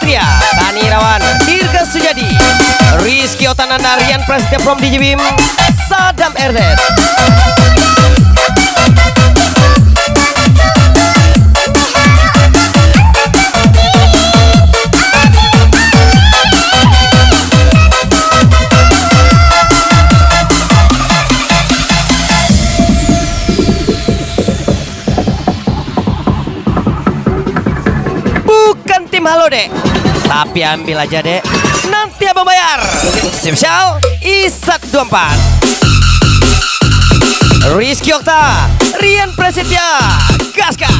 Satria, Tani Irawan, Dirga Sujadi, Rizky Otananda, Rian Prasetya from DJ Bim, Sadam RZ. Tim halo dek, tapi ambil aja dek, nanti abang bayar. Spesial Isak 24, Rizky Okta, Rian Prasetya, gaskan.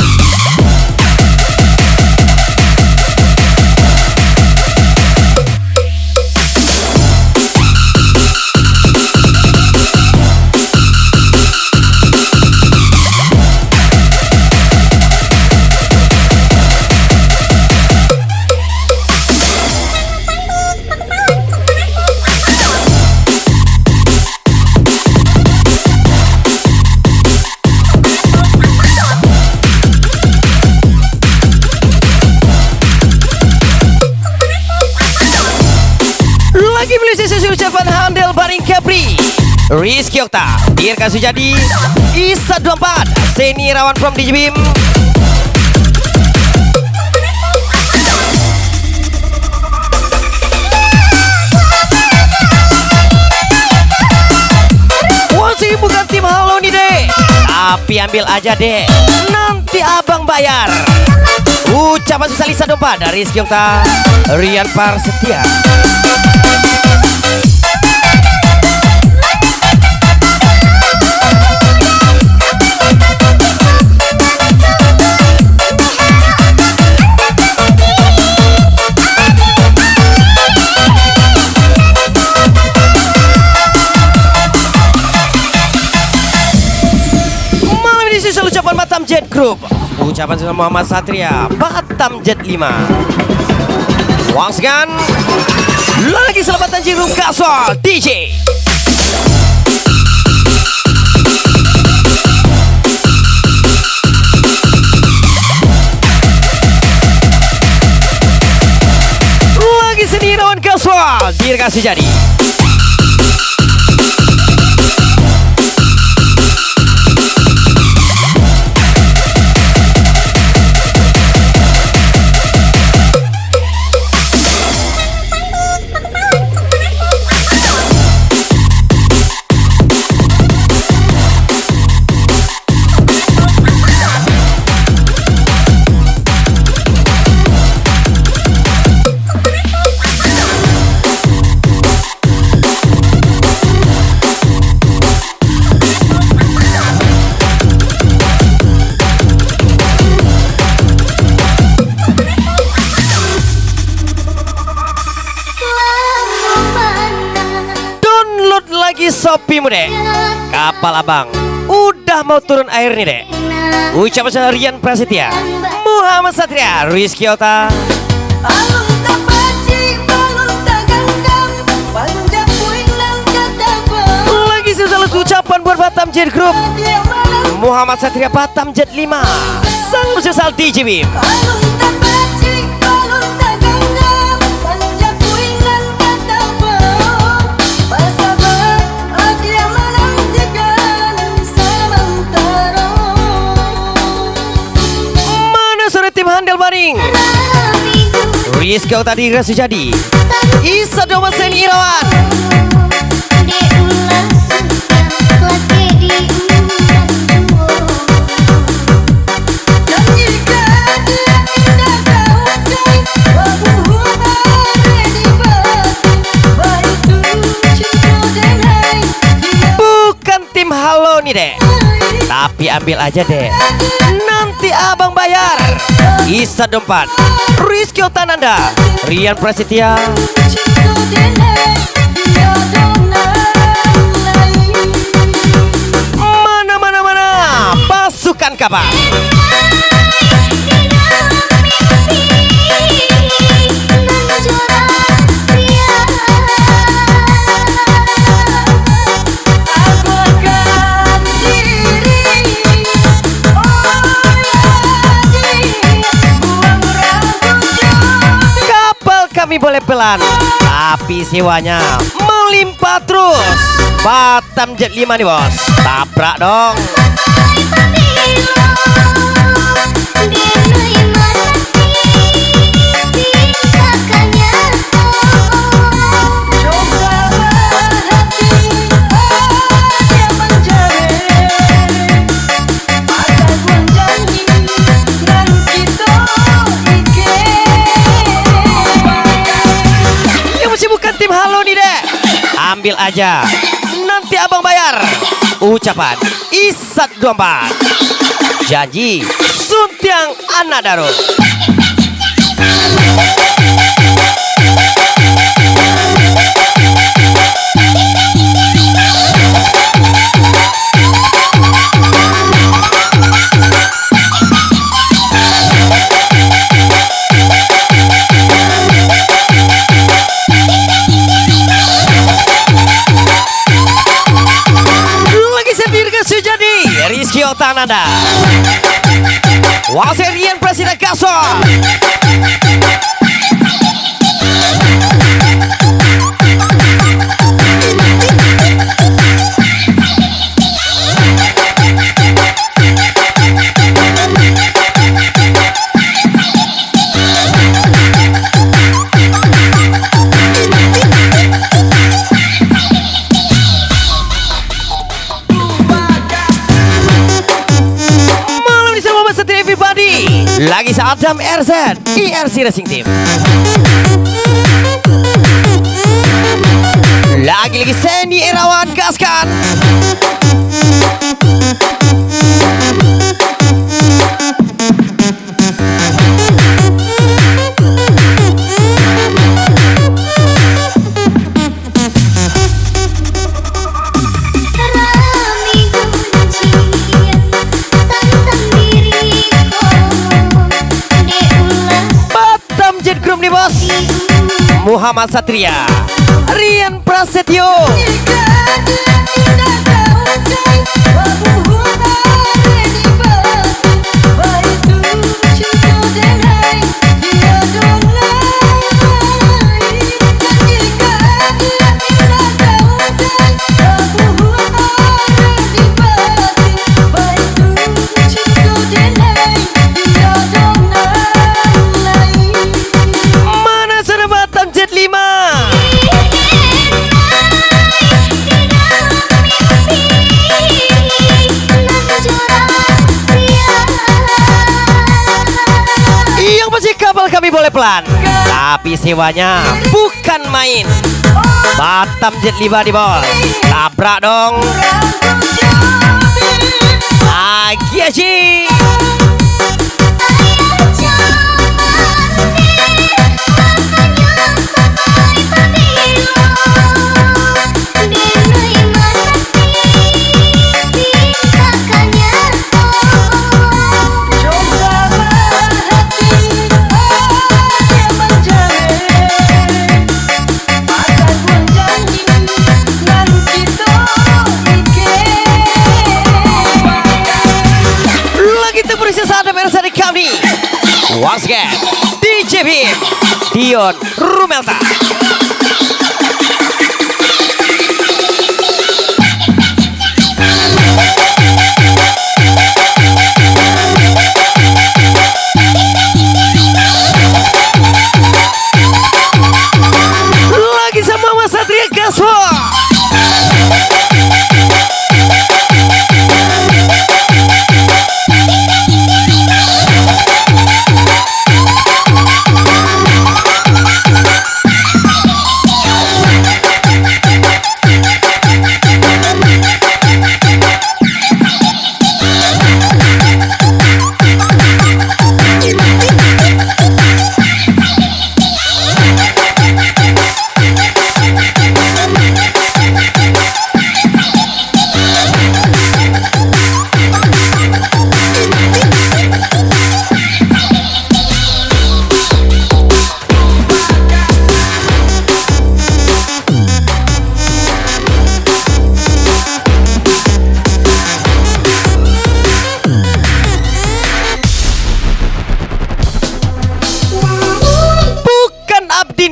Lagi beli sesi ucapan handel Baring Capri, Rizky Okta, Dirga Sujadi, Isa 24, Seni Irawan from DJ Bim. Wah sih bukan tim halo nih dek, tapi ambil aja dek, nanti abang bayar. Ucapan spesial Isa 24 dari Rizky Okta, Rian Prasetya. Ucapan Batam Jet Group, ucapan sama Muhammad Satria, Batam Jet 5. Wangskan lagi selamatan Jirum Casual DJ. Lagi Seni Irawan Casual, Dirga Sujadi. Sopi mude, kapal abang udah mau turun air nih dek. Ucapan saya Rian Prasetya, Muhammad Satria, Rizky Okta. Lagi selalu ucapan buat Batam Jet Group, Muhammad Satria, Batam Jet 5, sang sesal DJ Bim. Tim handel Baring, Rizky Okta, Dirga Sujadi, Isa 24, Seni Irawan. Bukan tim halo nih dek, tapi ambil aja deh, nanti abang bayar. Isa 24, Rizky Otananda, Rian Prasetya. Mana pasukan kabar. kami boleh pelan, tapi sewanya melimpah terus. Batam Jet 5 nih bos, tabrak dong. Ambil aja, nanti abang bayar. Ucapan Isat 24, janji Suntiang Anak Daro. Rizky Otanada, Waserian Presiden Kasor. Lagi Adam RZ IRC Racing Team. Lagi Sandy Irawan gaskan. Muhammad Satria, Rian Prasetyo, kami boleh pelan, tapi sewanya bukan main. Batam Jet 5 di bos, tabrak dong. Lagi aja. Once again, DJ Bim, Dion Rumelta. Lagi sama Mas Satria Gaswa.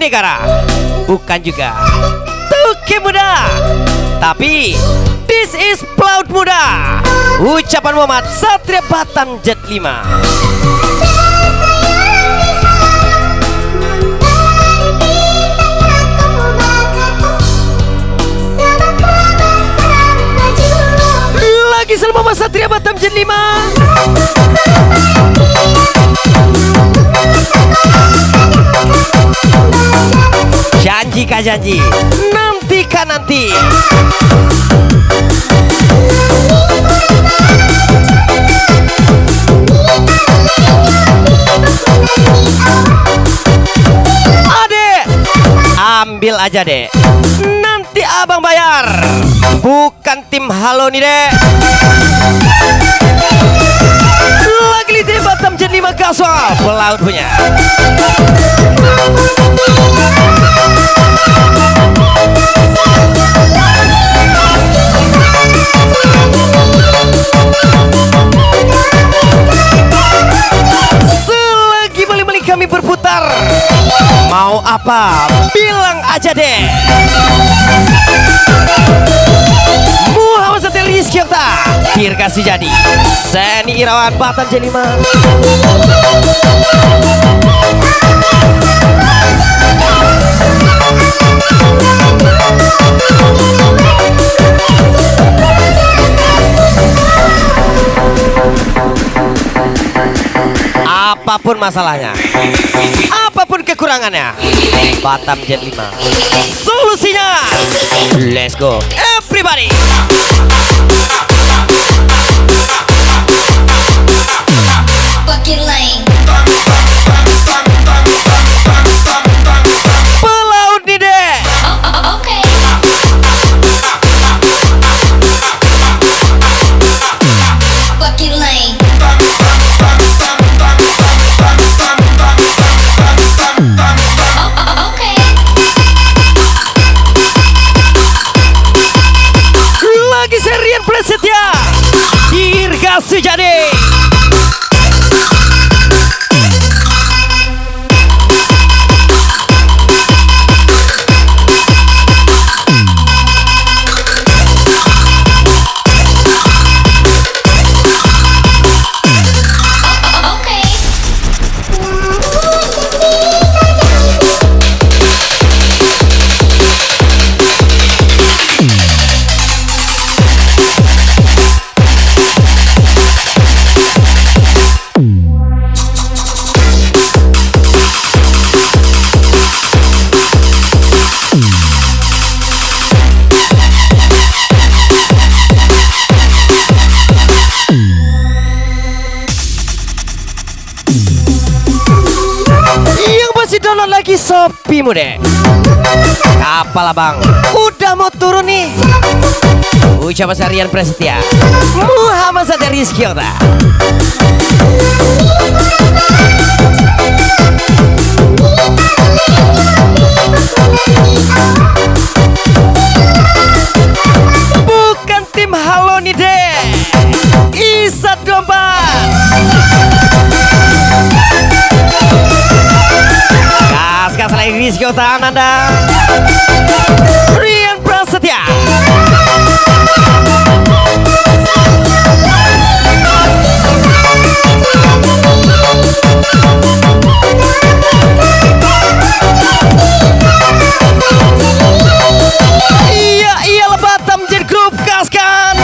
Negara, bukan juga Tuke Muda, tapi this is Pelaut Muda. Ucapan Muhammad Satria Batam Jet 5. Lagi selama Satria Batam Jet 5. Janji kah janji, nanti kah nanti. Adek, ambil aja dek, nanti abang bayar. Bukan tim halo nih dek. Lagi di Batam Jet 5 kasual pelaut punya. Selagi balik-balik kami berputar, mau apa bilang aja deh. Muhammad Satria Rizky Okta, Dirgasi Jadi, Seni Irawan Batam Jet 5. Apapun masalahnya, apapun kekurangannya, Batam Jet 5 solusinya. Let's go everybody. Fucking lame. Pelaut nih deh. Okay. Fucking lame. Okay. Lagi serian Prasetya, Dirgasi Jadi. Download lagi Shopee mude. Kapal abang udah mau turun nih. Ucapan Sarian Prasetya, Muhammad Satria Rizky Okta. Bukan tim halo nih deh, Isat Domba. Gas lagi Rizky Okta Ananda, Rian Prasetya. Iya Batam Jet Group gaskan.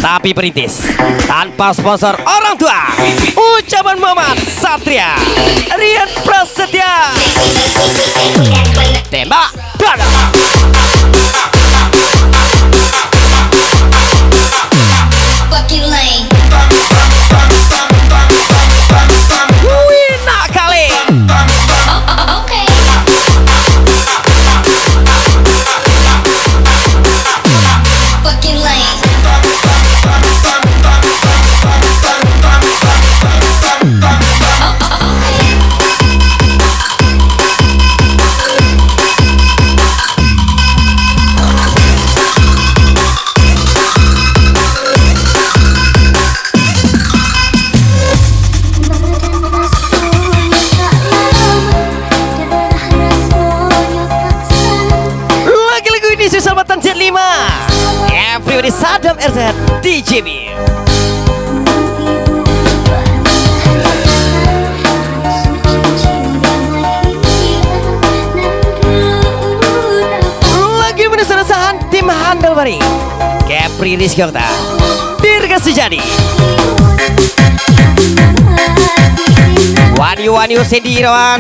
Tapi perintis tanpa sponsor orang tua. Ucapan Muhammad Satria, Rian Prasetya. Tembak dada. Fucking lame. Wina kali. Okay. Fucking lame. Jimmy. Lagi menesan tim Handalbari Kepri Rizky Okta Dirga Sujadi Wanyu Sedi Irawan.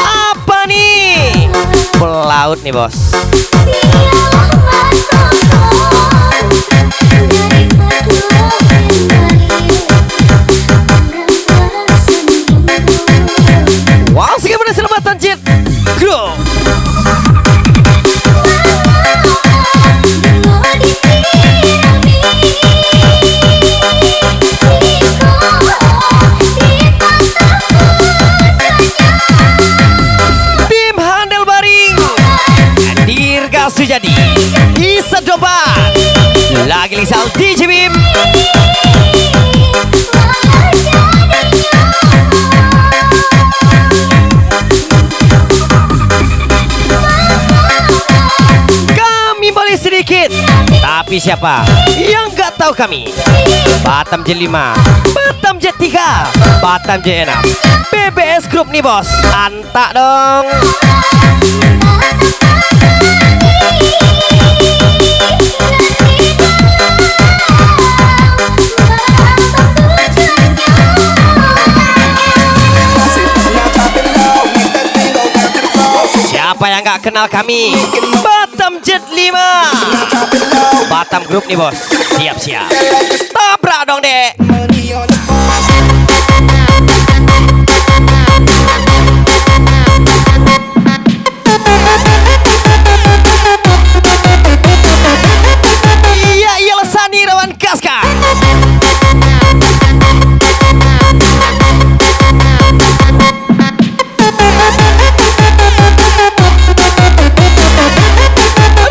Apa nih? Pelaut nih bos. Wow, sekarang selamatan jet. Go. Tim Handalbari Dirga Sujadi Isa Dobat lagi lisal DJ Bim. Kami boleh sedikit, tapi siapa yang gak tahu kami? Batam J5, Batam J3, Batam J6, BBS Group nih bos. Antak dong. Siapa yang gak kenal kami? Batam J5, Batam Group nih bos. Siap-siap. Tabrak dong dek. Iya iyalah Sani Irawan Kaska.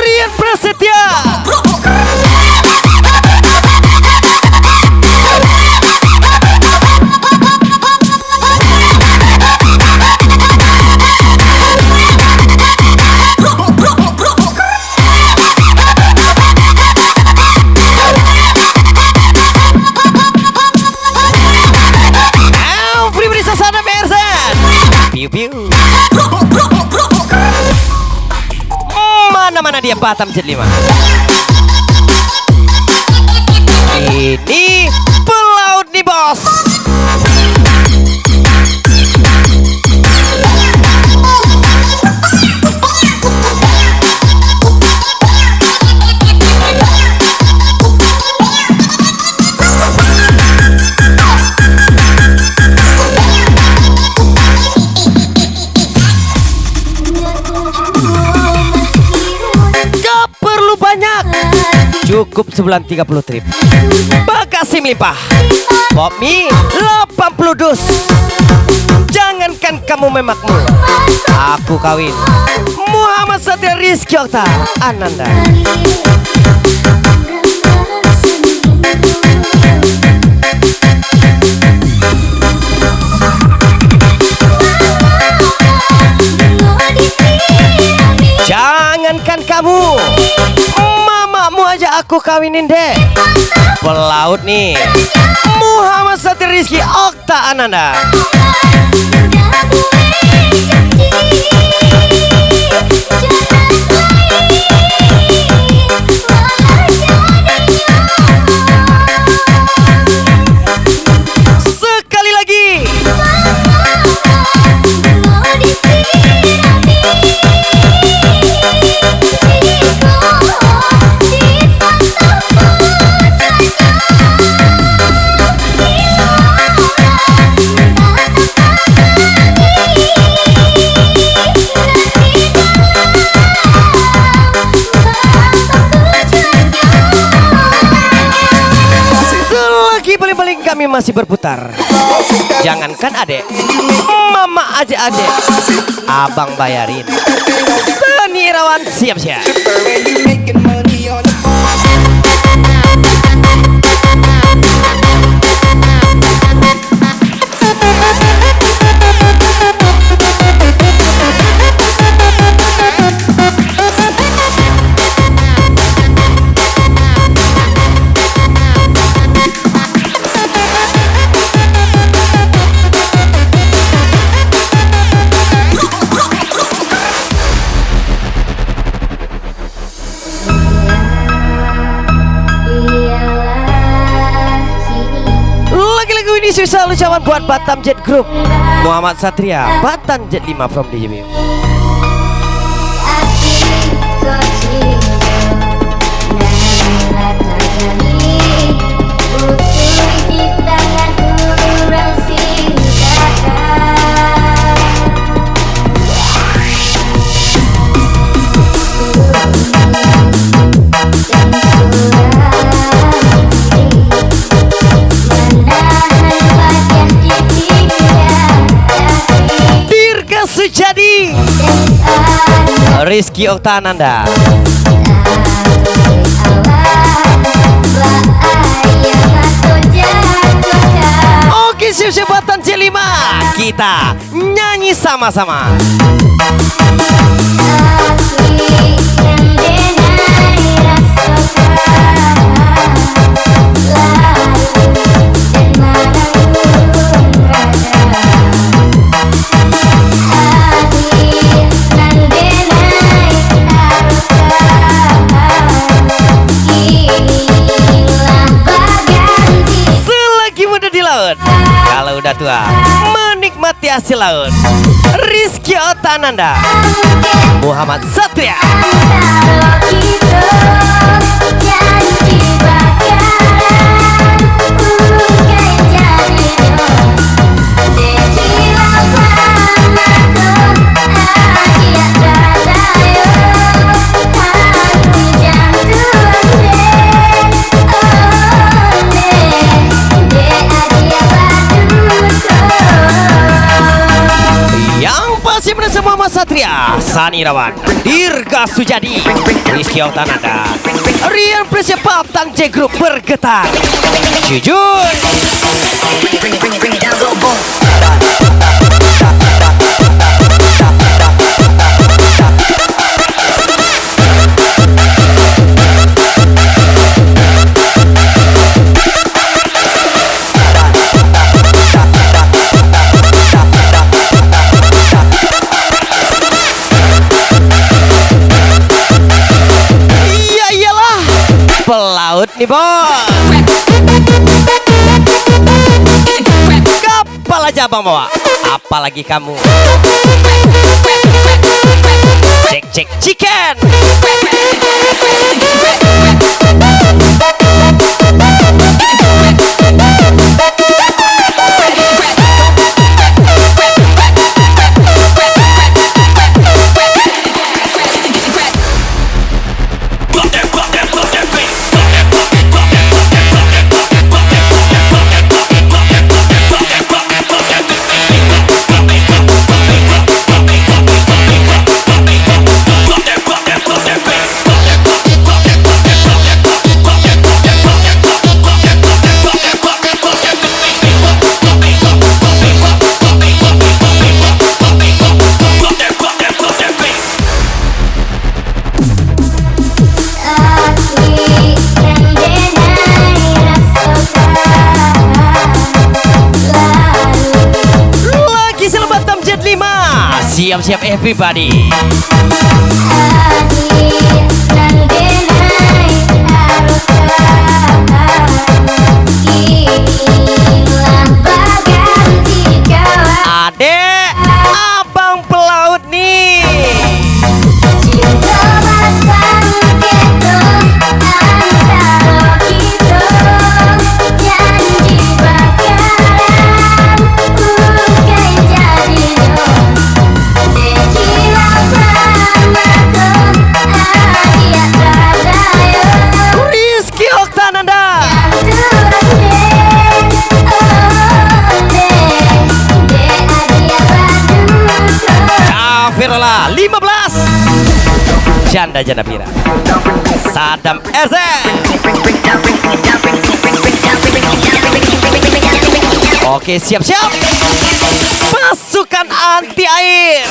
Rian Prasetya. Mana dia Batam J5. Ini pelaut nih bos. Cukup sebulan 30 trip. Bagasi melimpah. Pop mie 80 dus. Jangankan kamu memakmur, aku kawin. Muhammad Satria Rizky Okta Ananda. Jangankan kamu, mamamu aja aku kawinin deh. Pelaut nih, Muhammad Satria Rizky Okta Ananda. Sekali lagi. Kami masih berputar. Jangankan adek, mama aja adek, abang bayarin. Sani Irawan siap-siap. Spesial ucapan buat Batam Jet Group, Muhammad Satria, Batam Jet 5 from DJ Mio. Sujadi, Rizky Oktananda. Oke, siap-siap Batam J5. Kita nyanyi sama-sama. Kalau udah tua, menikmati hasil laut. Rizky Oktananda, Muhammad Satria. Muhammad Satria, Sani Rawan, Dirga Sujadi, Rizky Oktananda, Rian Presya Batam J Group bergetar. Jujur. Pelaut nih bos, kapal aja bang bawa, apalagi kamu. Cek cek chicken. Siap-siap everybody. Adek, abang pelaut nih. Virola 15 Janda Pira Sadam RZ. Oke, siap-siap pasukan anti air.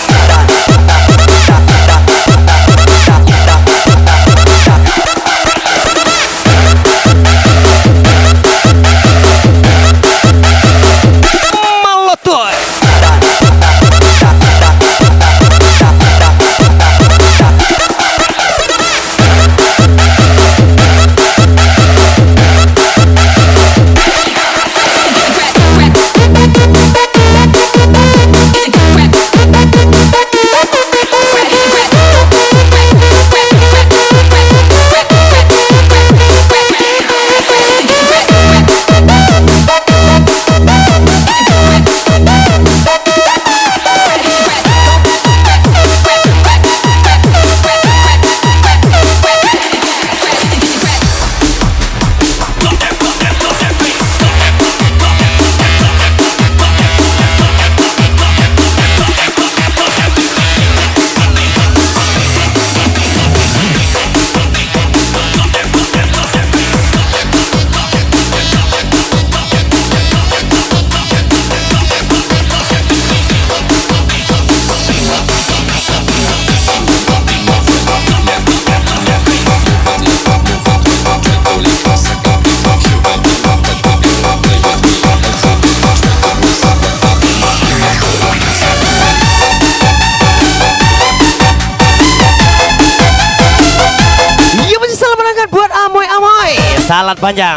Salat panjang,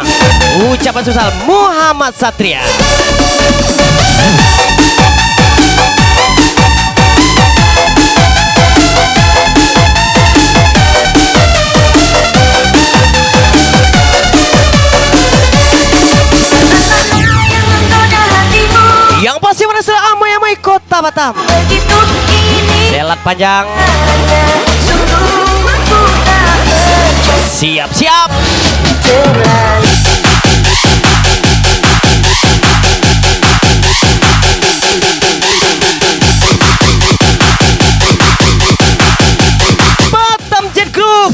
ucapan susah Muhammad Satria. Yang pasti mana sudah amoy-amoy kota Batam. Selat panjang. Siap-siap. Batam Jet Group.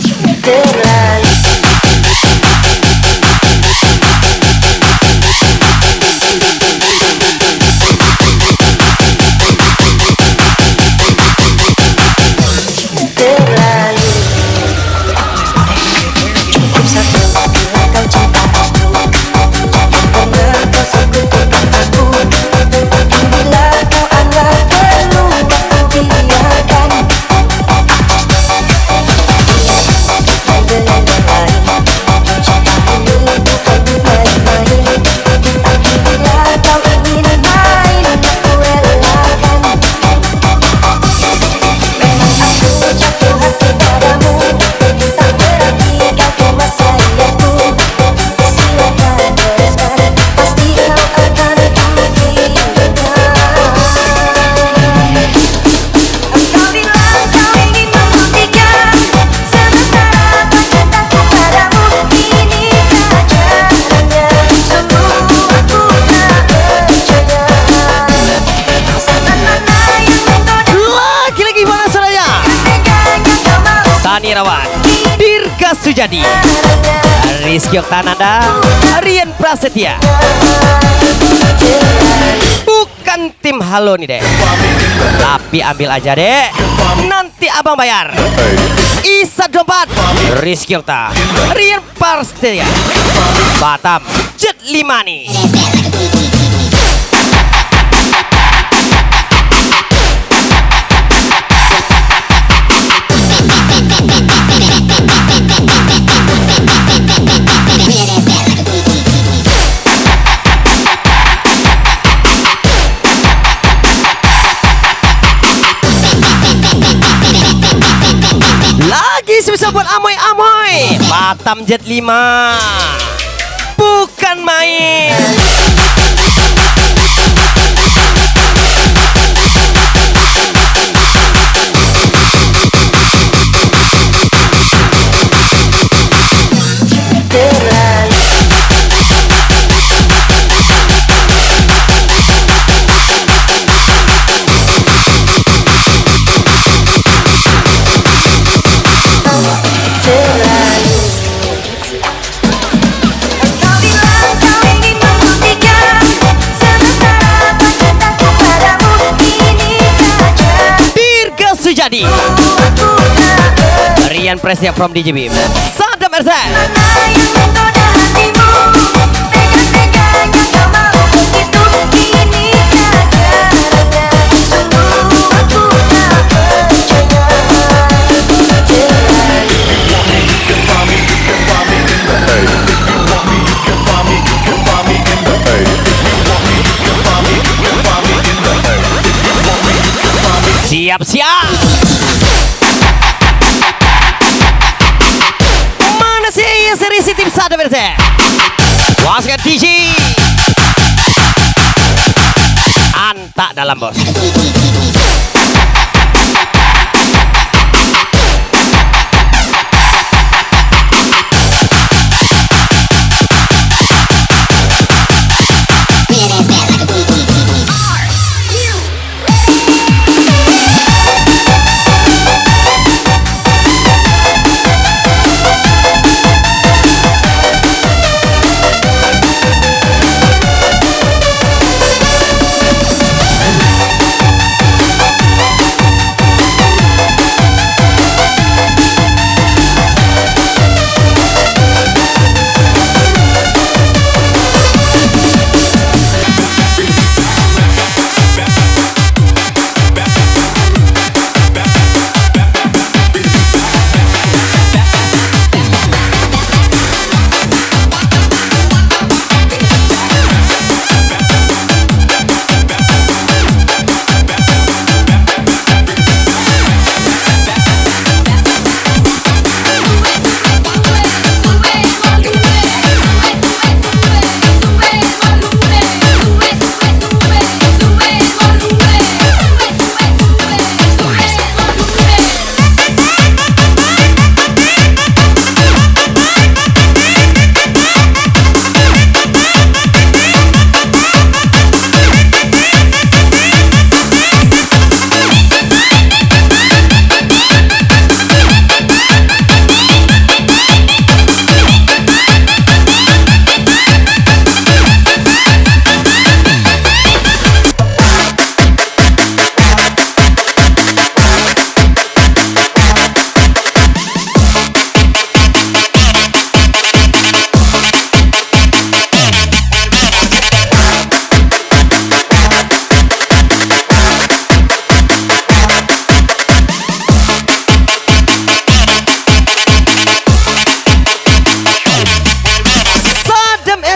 Irawan, Dirga Sujadi, Rizky Oktananda, Rian Prasetya. Bukan tim halo nih dek, tapi ambil aja dek, nanti abang bayar. Isa Dompet, Rizky Okta, Rian Prasetya, Batam Jet 5 nih. Lagi susah buat amoy-amoy. Batam Jet 5 bukan main. Jadi Rian Presnya from DJB Sadam RZ. Siap-siap. Mana sih yang seri si tim Sadam RZ? Waskan DJ Anta dalam bos.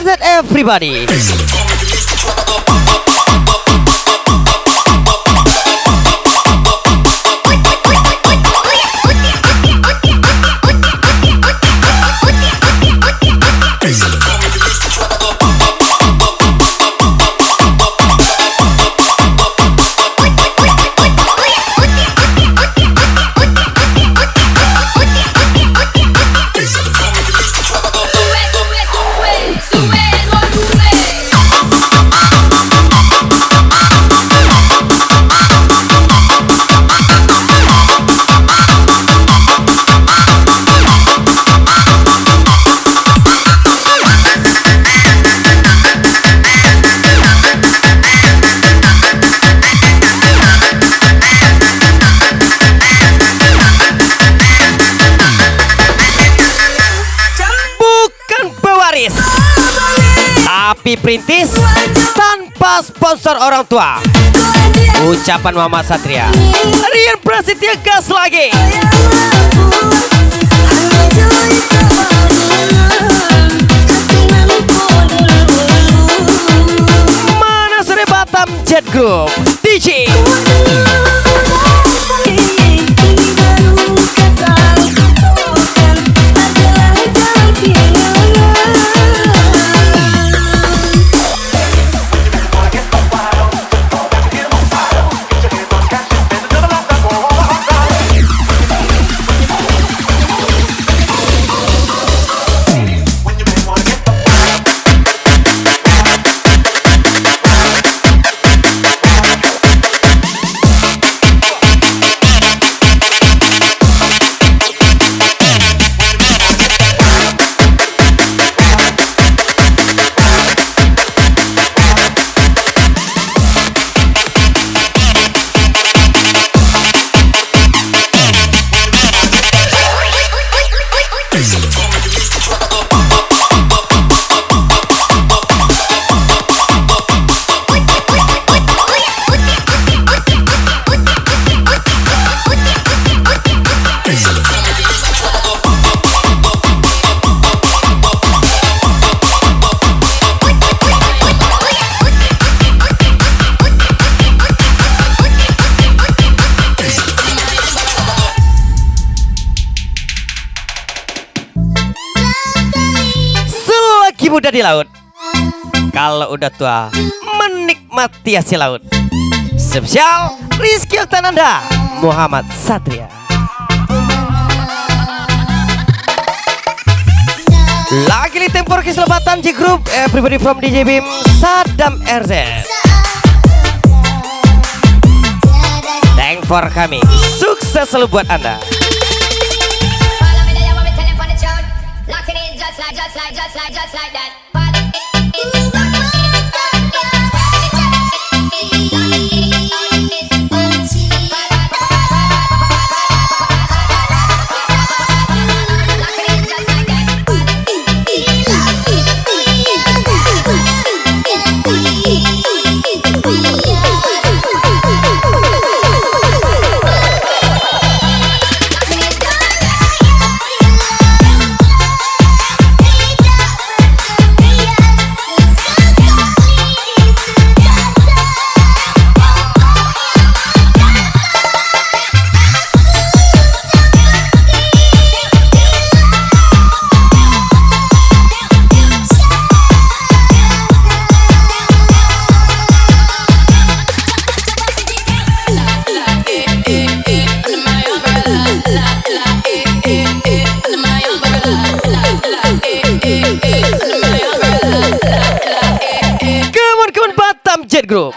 that everybody? Tapi perintis tanpa sponsor orang tua. Ucapan Muhammad Satria. Rian Prasetya gas lagi. Mana Sore Batam Jet Group DJ muda di laut, kalau udah tua menikmati hasil laut. Spesial Rizky Oktananda, Muhammad Satria. Lagi di tempor keselebatan J Group, everybody from DJ Bim, Sadam RZ. Thank for kami, sukses selalu buat Anda. Just like that. Come on Batam Jet Group.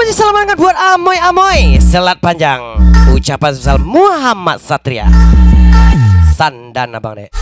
spesial selamat buat Amoy selat panjang. Ucapan spesial Muhammad Satria. Sandan abang dek.